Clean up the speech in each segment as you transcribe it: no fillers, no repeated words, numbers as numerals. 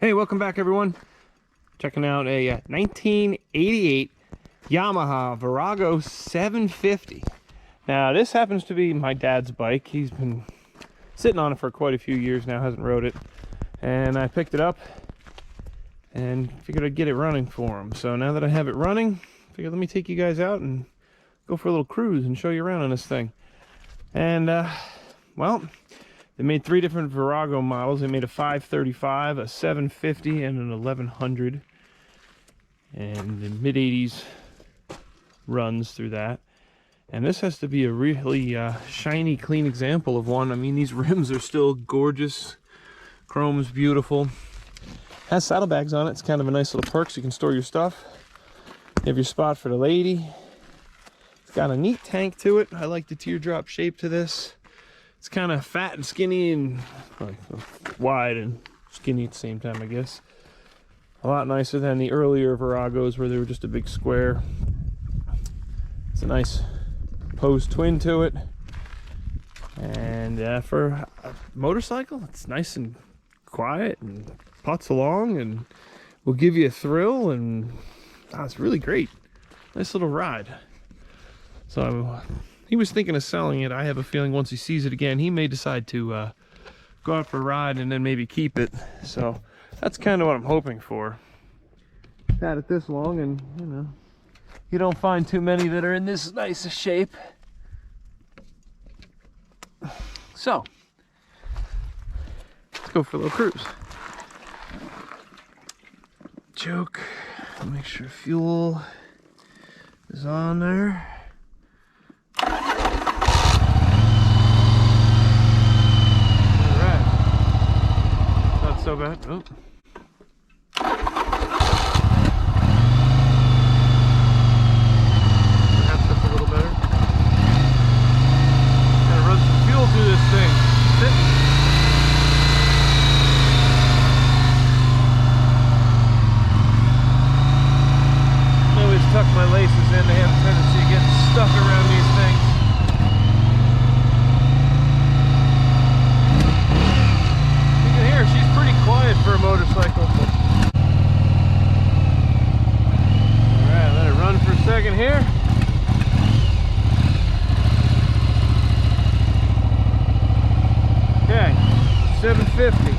Hey, welcome back everyone. Checking out a 1988 Yamaha Virago 750. Now this happens to be my dad's bike. He's been sitting on it for quite a few years now, hasn't rode it. And I picked it up and figured I'd get it running for him. So now that I have it running, figured let me take you guys out and go for a little cruise and show you around on this thing. And well, they made three different Virago models. They made a 535, a 750, and an 1100. And the mid-80s runs through that. And this has to be a really shiny, clean example of one. I mean, these rims are still gorgeous. Chrome's beautiful. Has saddlebags on it. It's kind of a nice little perk so you can store your stuff. You have your spot for the lady. It's got a neat tank to it. I like the teardrop shape to this. It's kind of fat and skinny and wide and skinny at the same time, I guess. A lot nicer than the earlier Viragos where they were just a big square. It's a nice opposed twin to it. And for a motorcycle, it's nice and quiet and puts along and will give you a thrill, and it's really great. Nice little ride. So he was thinking of selling it. I have a feeling once he sees it again, he may decide to go out for a ride and then maybe keep it. So that's kind of what I'm hoping for. Had it this long, and you know, you don't find too many that are in this nice a shape. So let's go for a little cruise. Choke, make sure fuel is on there. So bad. Oh. Perhaps that's a little better. Gotta run some fuel through this thing. That's it. I always tuck my laces in. They have a tendency to get stuck around these things. She's pretty quiet for a motorcycle. Alright, let it run for a second here. Okay, 750.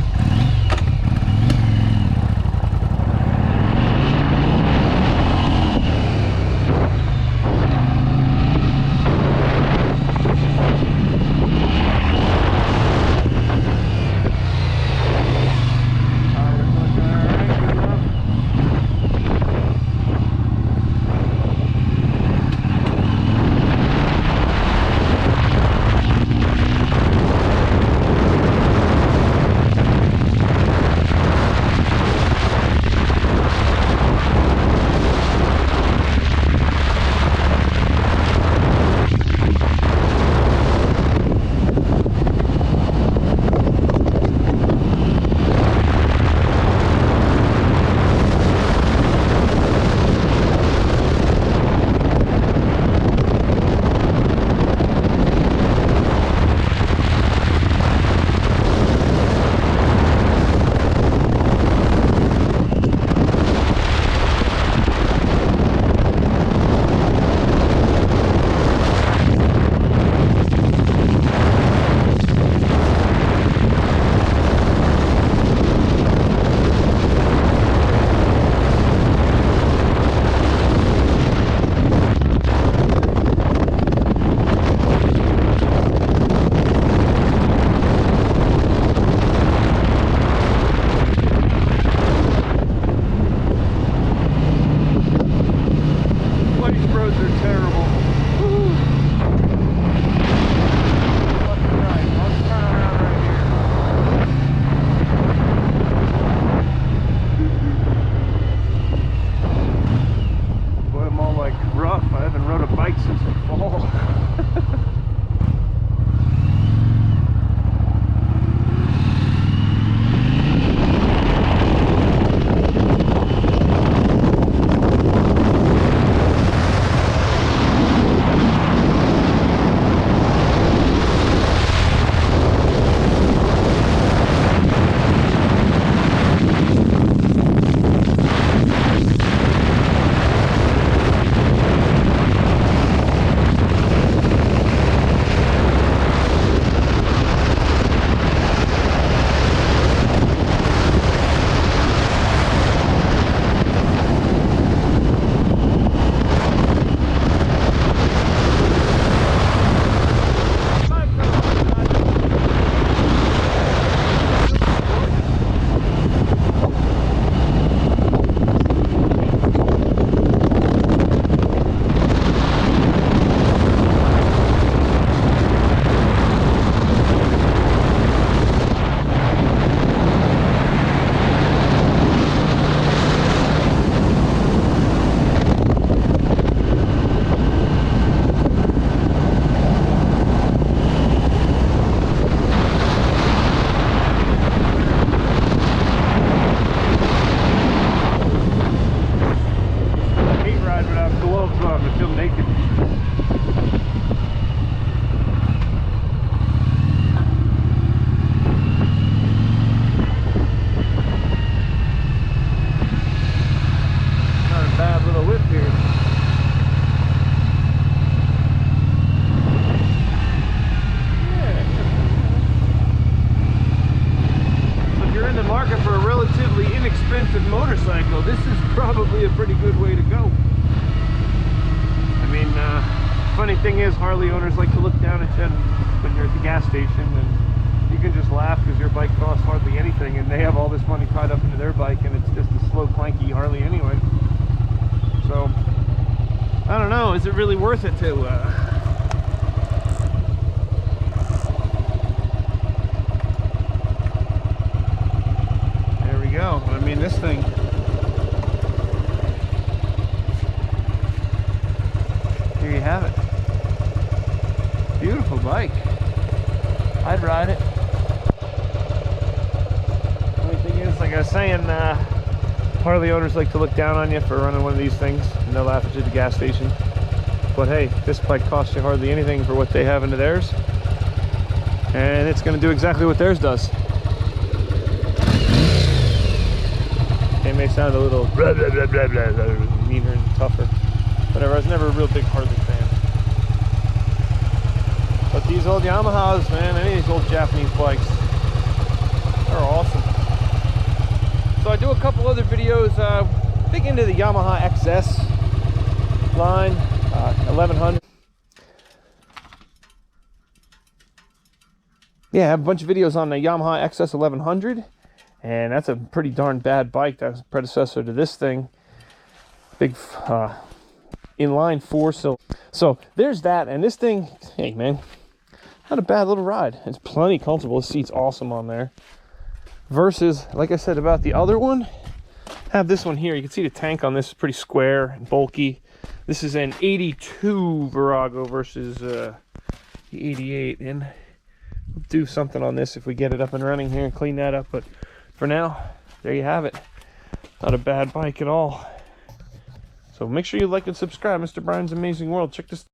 expensive motorcycle, this is probably a pretty good way to go. I mean, funny thing is, Harley owners like to look down at you when you're at the gas station, and you can just laugh because your bike costs hardly anything, and they have all this money tied up into their bike, and it's just a slow, clanky Harley anyway. So, I don't know, is it really worth it to... There we go. I mean, this thing... Here you have it. Beautiful bike. I'd ride it. The only thing is, like I was saying, Harley owners like to look down on you for running one of these things, and they'll laugh at you at the gas station. But hey, this bike costs you hardly anything for what they have into theirs, and it's going to do exactly what theirs does. It may sound a little blah, blah, blah, blah, blah, blah, meaner and tougher. Whatever, I was never a real big Harley fan. But these old Yamahas, man, any of these old Japanese bikes, they're awesome. So I do a couple other videos, big into the Yamaha XS line, 1100. Yeah, I have a bunch of videos on the Yamaha XS 1100, and that's a pretty darn bad bike. That was a predecessor to this thing. Big inline 4-cylinder. So there's that, and this thing, hey man, not a bad little ride. It's plenty comfortable. The seat's awesome on there. Versus, like I said about the other one, have this one here. You can see the tank on this is pretty square and bulky. This is an 82 Virago versus the 88, and we'll do something on this if we get it up and running here and clean that up. But for now, there you have it. Not a bad bike at all. So make sure you like and subscribe. Mr. Brian's Amazing World. Check this